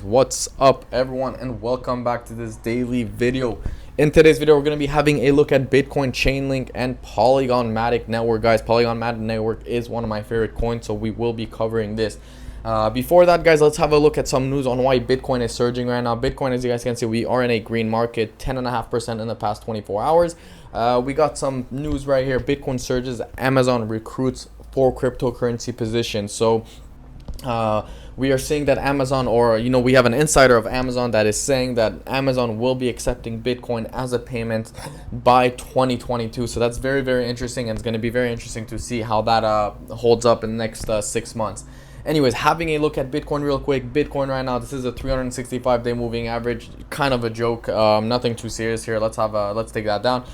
What's up everyone, and welcome back to this daily video. In today's video we're going to be having a look at Bitcoin, Chainlink, and Polygon Matic network, guys. Polygon Matic network is one of my favorite coins, so we will be covering this. Before that, guys, let's have a look at some news on why Bitcoin is surging right now. Bitcoin, as you guys can see, we are in a green market, 10.5% in the past 24 hours. We got some news right here. Bitcoin surges, Amazon recruits for cryptocurrency positions. So we are seeing that Amazon, or we have an insider of Amazon that is saying that Amazon will be accepting Bitcoin as a payment by 2022. So that's very, very interesting, and it's going to be very interesting to see how that holds up in the next 6 months. Anyways, having a look at Bitcoin real quick. Bitcoin right now, this is a 365-day moving average, kind of a joke. Nothing too serious here. Let's take that down.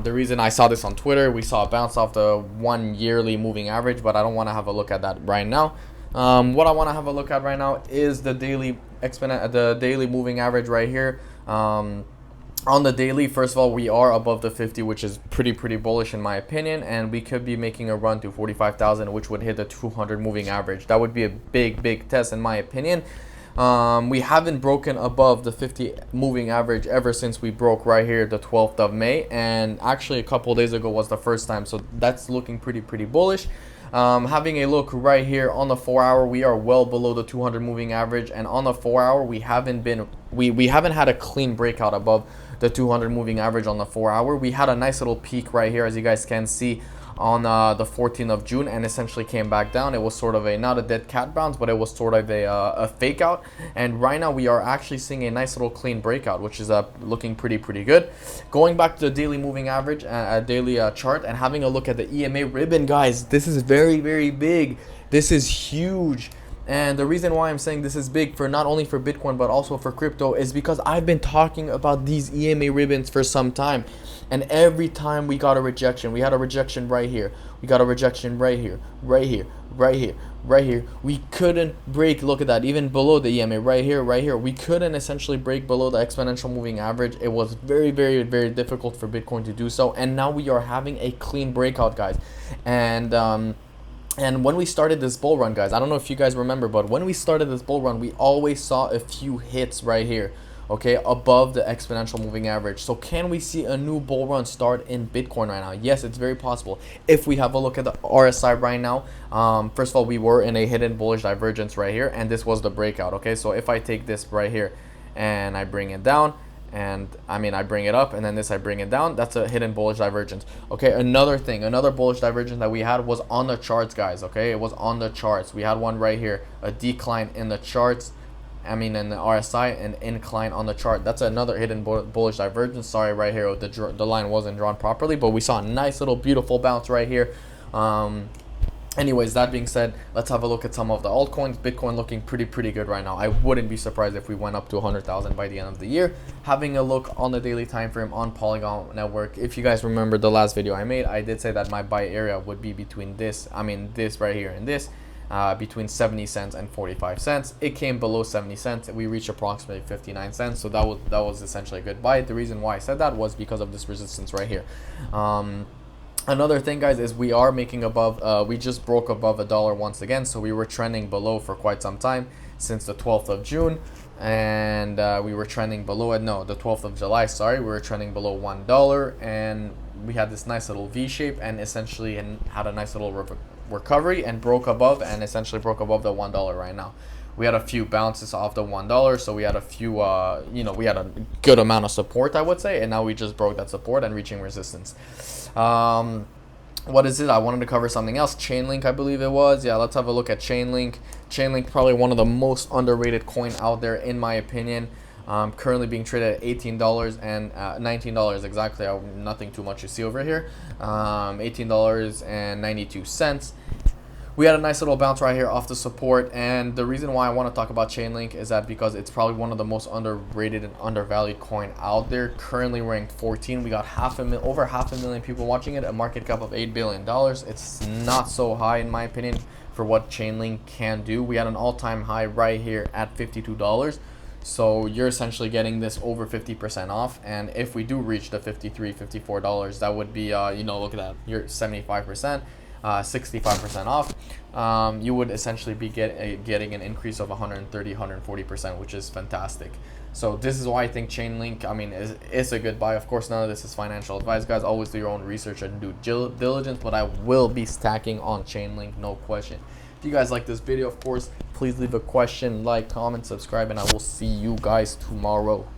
The reason I saw this on Twitter, we saw a bounce off the 1 yearly moving average, but I don't want to have a look at that right now. What I want to have a look at right now is the daily moving average right here. On the daily, first of all, we are above the 50, which is pretty bullish in my opinion, and we could be making a run to 45,000, which would hit the 200 moving average. That would be a big test in my opinion. We haven't broken above the 50 moving average ever since we broke right here the 12th of May, and actually a couple days ago was the first time, so that's looking pretty bullish. Having a look right here on the 4 hour, we are well below the 200 moving average, and on the 4 hour we haven't had a clean breakout above the 200 moving average. On the 4 hour we had a nice little peak right here, as you guys can see, on the 14th of June, and essentially came back down. It was sort of not a dead cat bounce, but it was sort of a fake out, and right now we are actually seeing a nice little clean breakout, which is looking pretty good. Going back to the daily moving average, daily chart, and having a look at the EMA ribbon, guys, this is very big. This is huge. And the reason why I'm saying this is big, for not only for Bitcoin but also for crypto, is because I've been talking about these EMA ribbons for some time, and every time we got a rejection. We had a rejection right here, we got a rejection right here, right here. We couldn't break, look at that, even below the EMA right here, we couldn't essentially break below the exponential moving average. It was very difficult for Bitcoin to do so, and now we are having a clean breakout, guys. And when we started this bull run, guys, I don't know if you guys remember, but when we started this bull run, we always saw a few hits right here, okay, above the exponential moving average. So can we see a new bull run start in Bitcoin right now? Yes, it's very possible. If we have a look at the RSI right now, first of all, we were in a hidden bullish divergence right here, and this was the breakout, okay? So if I take this right here and I bring it down, and I bring it up, and then this I bring it down, that's a hidden bullish divergence. Okay, another bullish divergence that we had was on the charts, guys. Okay, it was on the charts. We had one right here, a decline in the charts, in the RSI, and incline on the chart. That's another hidden bullish divergence. Sorry, right here the line wasn't drawn properly, but we saw a nice little beautiful bounce right here. Anyways, that being said, let's have a look at some of the altcoins. Bitcoin looking pretty good right now. I wouldn't be surprised if we went up to 100,000 by the end of the year. Having a look on the daily time frame on Polygon network, if you guys remember the last video I made, I did say that my buy area would be between this right here and this, between 70 cents and 45 cents. It came below 70 cents. We reached approximately 59 cents, so that was essentially a good buy. The reason why I said that was because of this resistance right here. Another thing, guys, is we are making above, we just broke above $1 once again, so we were trending below for quite some time, since the 12th of June, and we were trending below it, no, the 12th of July, sorry, we were trending below $1, and we had this nice little V shape, and essentially had a nice little recovery, and broke above, and essentially broke above the $1 right now. We had a few bounces off the $1, so we had a few, we had a good amount of support, I would say, and now we just broke that support and reaching resistance. What is it? I wanted to cover something else. Chainlink, I believe it was. Yeah, let's have a look at Chainlink. Chainlink, probably one of the most underrated coin out there, in my opinion. Currently being traded at $18 and $19 exactly. Nothing too much to see over here. $18.92. We had a nice little bounce right here off the support, and the reason why I want to talk about Chainlink is that because it's probably one of the most underrated and undervalued coin out there. Currently ranked 14. We got over half a million people watching it, a market cap of $8 billion. It's not so high, in my opinion, for what Chainlink can do. We had an all-time high right here at $52. So you're essentially getting this over 50% off, and if we do reach the $53, $54, that would be, look at that, you're 75%. 65% off, you would essentially be getting an increase of 130, 140%, which is fantastic. So this is why I think Chainlink, I mean, is a good buy. Of course, none of this is financial advice, guys. Always do your own research and due diligence, but I will be stacking on Chainlink, no question. If you guys like this video, of course, please leave a question, like, comment, subscribe, and I will see you guys tomorrow.